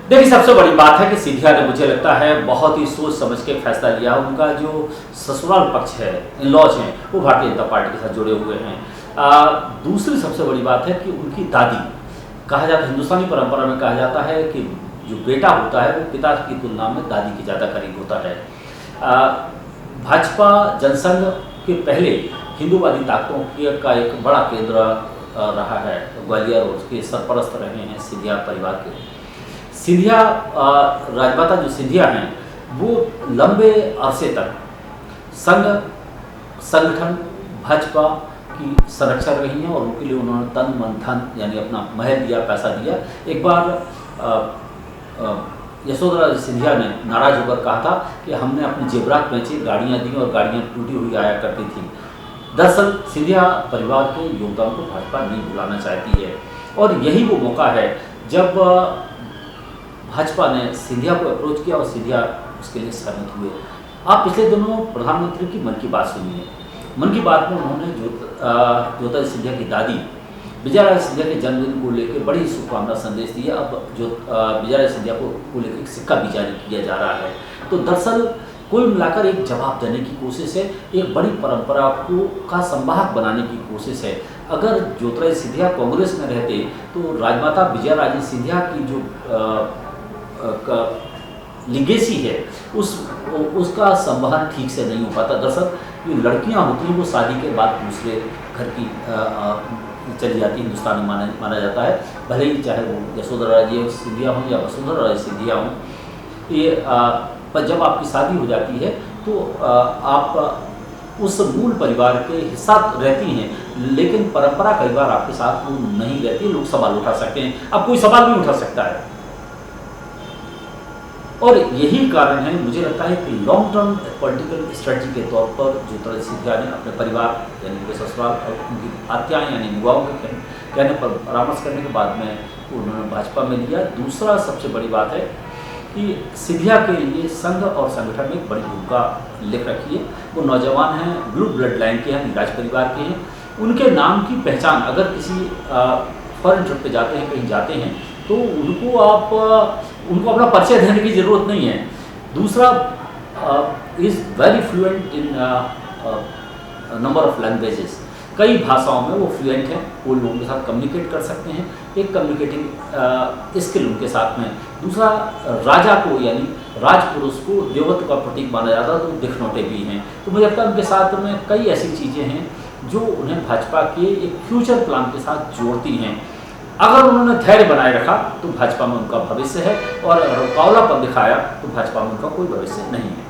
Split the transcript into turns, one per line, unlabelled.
देखिए, सबसे बड़ी बात है कि सिंधिया ने मुझे लगता है बहुत ही सोच समझ के फैसला लिया। उनका जो ससुराल पक्ष है, इन-लॉज हैं, वो भारतीय जनता पार्टी के साथ जुड़े हुए हैं। दूसरी सबसे बड़ी बात है कि उनकी दादी, कहा जाता है हिंदुस्तानी परंपरा में कहा जाता है कि जो बेटा होता है वो पिता की तुलना में दादी के ज़्यादा करीब होता है। भाजपा जनसंघ के पहले हिंदूवादी ताकतों का एक बड़ा केंद्र रहा है। ग्वालियर और उसके सरपरस्त रहे हैं सिंधिया परिवार के। सिंधिया राजमाता जो सिंधिया हैं वो लंबे अरसे तक संगठन भाजपा की संरक्षक रही हैं और उनके लिए उन्होंने तन मन धन यानी अपना महल दिया, पैसा दिया। एक बार यशोधरा सिंधिया ने नाराज होकर कहा था कि हमने अपने जेवरात बेचे, गाड़ियाँ दी और गाड़ियाँ टूटी हुई आया करती थी। दरअसल सिंधिया परिवार के योगदान को भाजपा नहीं भुलाना चाहती है और यही वो मौका है जब भाजपा ने सिंधिया को अप्रोच किया और सिंधिया उसके लिए सहमत हुए। आप पिछले दिनों प्रधानमंत्री की मन की बात सुनिए। मन की बात में उन्होंने ज्योतिरादित्य सिंधिया की दादी विजयाराजे सिंधिया के जन्मदिन को लेकर बड़ी ही शुभकामना संदेश दिया। अब जो विजयाराजे सिंधिया को लेकर एक सिक्का भी जारी किया जा रहा है। तो दरअसल कुल मिलाकर एक जवाब देने की कोशिश है, एक बड़ी परंपरा का संवाहक बनाने की कोशिश है। अगर ज्योतिरादित्य सिंधिया कांग्रेस में रहते तो राजमाता विजयाराजे सिंधिया की जो लिगेसी है उसका संवहन ठीक से नहीं हो पाता। दरअसल ये लड़कियां होती हैं वो शादी के बाद दूसरे घर की चली जाती है, हिंदुस्तान में माना जाता है, भले ही चाहे वो यशोधरा राजे सिंधिया हों या वसुंधरा राजे सिंधिया हों। ये पर जब आपकी शादी हो जाती है तो आप उस मूल परिवार के हिस्सा रहती हैं, लेकिन परंपरा कई बार आपके साथ वो नहीं रहती। लोग सवाल उठा सकते हैं, अब कोई सवाल भी उठा सकता है और यही कारण है मुझे लगता है कि लॉन्ग टर्म पॉलिटिकल स्ट्रेटजी के तौर पर ज्योतिरादित्य सिंधिया ने अपने परिवार यानी उनके ससुराल और उनकी आत्याएँ यानी युवाओं के कहने पर परामर्श करने के बाद में उन्होंने भाजपा में लिया। दूसरा सबसे बड़ी बात है कि सिंधिया के लिए संघ और संगठन में एक बड़ी भूमिका लिख रखी है। वो नौजवान हैं, ब्लू ब्लड लाइन के हैं, राज परिवार के हैं। उनके नाम की पहचान अगर किसी फॉरेन ट्रिप पे जाते हैं, कहीं जाते हैं तो उनको अपना परिचय देने की ज़रूरत नहीं है। दूसरा is very fluent in number of languages, कई भाषाओं में वो फ्लुएंट हैं, वो लोगों के साथ कम्युनिकेट कर सकते हैं, एक कम्युनिकेटिंग स्किल उनके साथ में। दूसरा राजा को यानी राजपुरुष को देवत्व का प्रतीक माना जाता है, तो दिखनौटे भी हैं। तो मुझे लगता है उनके साथ में कई ऐसी चीज़ें हैं जो उन्हें भाजपा के एक फ्यूचर प्लान के साथ जोड़ती हैं। अगर उन्होंने धैर्य बनाए रखा तो भाजपा में उनका भविष्य है और अगर रुकावलापन दिखाया तो भाजपा में उनका कोई भविष्य नहीं है।